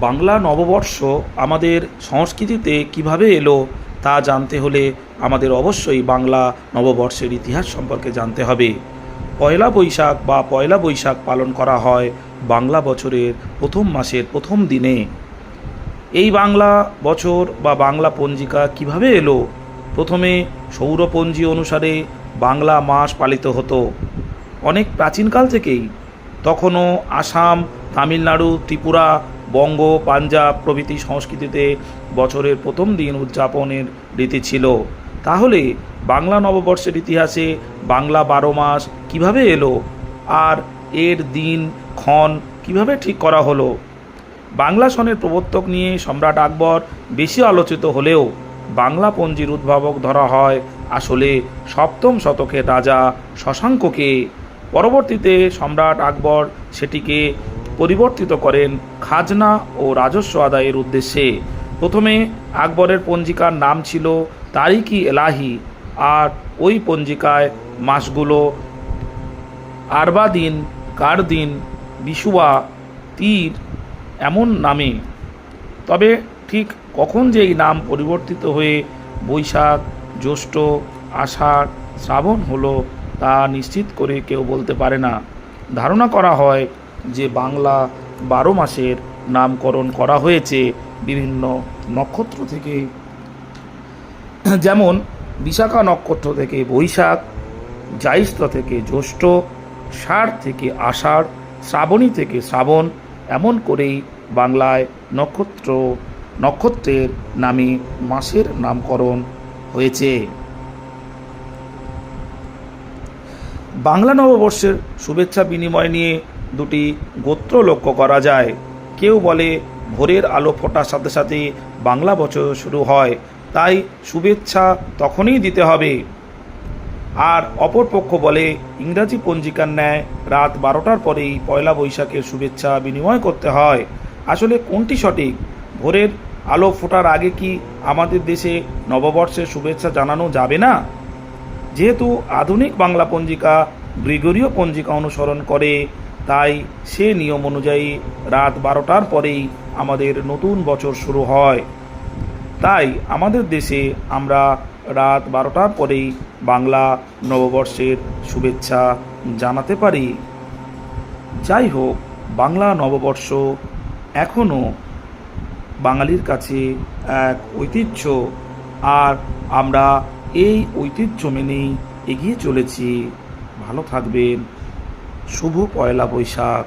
বাংলা নববর্ষ আমাদের সংস্কৃতিতে কিভাবে এলো তা জানতে হলে আমাদের অবশ্যই বাংলা নববর্ষের ইতিহাস সম্পর্কে জানতে হবে। পয়লা বৈশাখ বা পয়লা বৈশাখ পালন করা হয় বাংলা বছরের প্রথম মাসের প্রথম দিনে। এই বাংলা বছর বা বাংলা পঞ্জিকা কিভাবে এলো? প্রথমে সৌরপঞ্জি অনুসারে বাংলা মাস পালিত হতো অনেক প্রাচীনকাল থেকেই। তখনও আসাম, তামিলনাড়ু, ত্রিপুরা, বঙ্গ, পাঞ্জাব প্রভৃতি সংস্কৃতিতে বছরের প্রথম দিন উদযাপনের রীতি ছিল। তাহলে বাংলা নববর্ষের ইতিহাসে বাংলা 12 মাস কিভাবে এলো আর এর দিন ক্ষণ কিভাবে ঠিক করা হলো? বাংলা সনের প্রবর্তক নিয়ে সম্রাট আকবর বেশি আলোচিত হলেও বাংলা পঞ্জির উদ্ভাবক ধরা হয় আসলে সপ্তম শতকের রাজা শশাঙ্ককে। পরবর্তীতে সম্রাট আকবর সেটিকে পরিবর্তিত করেন খাজনা ও রাজস্ব আদায়ের উদ্দেশ্যে। প্রথমে আকবরের পঞ্জিকার নাম ছিল তারিকি এলাহি, আর ওই পঞ্জিকায় মাসগুলো আরবা দিন, কার দিন, বিশুয়া, তীর এমন নামে। তবে ঠিক কখন যে এই নাম পরিবর্তিত হয়ে বৈশাখ, জ্যৈষ্ঠ, আষাঢ়, শ্রাবণ হলো তা নিশ্চিত করে কেউ বলতে পারে না। ধারণা করা হয় যে বাংলা 12 মাসের নামকরণ করা হয়েছে বিভিন্ন নক্ষত্র থেকে, যেমন বিশাখা নক্ষত্র থেকে বৈশাখ, জ্যৈষ্ঠ থেকে জ্যৈষ্ঠ, ষাঢ় থেকে আষাঢ়, শ্রাবণী থেকে শ্রাবণ, এমন করেই বাংলায় নক্ষত্রের নামে মাসের নামকরণ হয়েছে। বাংলা নববর্ষের শুভেচ্ছা বিনিময় নিয়ে দুটি গোত্র লক্ষ্য করা যায়। কেউ বলে ভোরের আলো ফোটার সাথে সাথে বাংলা বছর শুরু হয়, তাই শুভেচ্ছা তখনই দিতে হবে। আর অপর পক্ষ বলে ইংরাজি পঞ্জিকার ন্যায় রাত 12টার পরেই পয়লা বৈশাখের শুভেচ্ছা বিনিময় করতে হয়। আসলে কোনটি সঠিক? ভোরের আলো ফোটার আগে কি আমাদের দেশে নববর্ষের শুভেচ্ছা জানানো যাবে না? যেহেতু আধুনিক বাংলা পঞ্জিকা গ্রিগরীয় পঞ্জিকা অনুসরণ করে, তাই সে নিয়ম অনুযায়ী রাত 12টার পরেই আমাদের নতুন বছর শুরু হয়। তাই আমাদের দেশে আমরা রাত 12টার পরেই বাংলা নববর্ষের শুভেচ্ছা জানাতে পারি। যাই হোক, বাংলা নববর্ষ এখনও বাঙালির কাছে এক ঐতিহ্য, আর আমরা এই ঐতিহ্য মেনেই এগিয়ে চলেছি। ভালো থাকবেন। শুভ পয়লা বৈশাখ।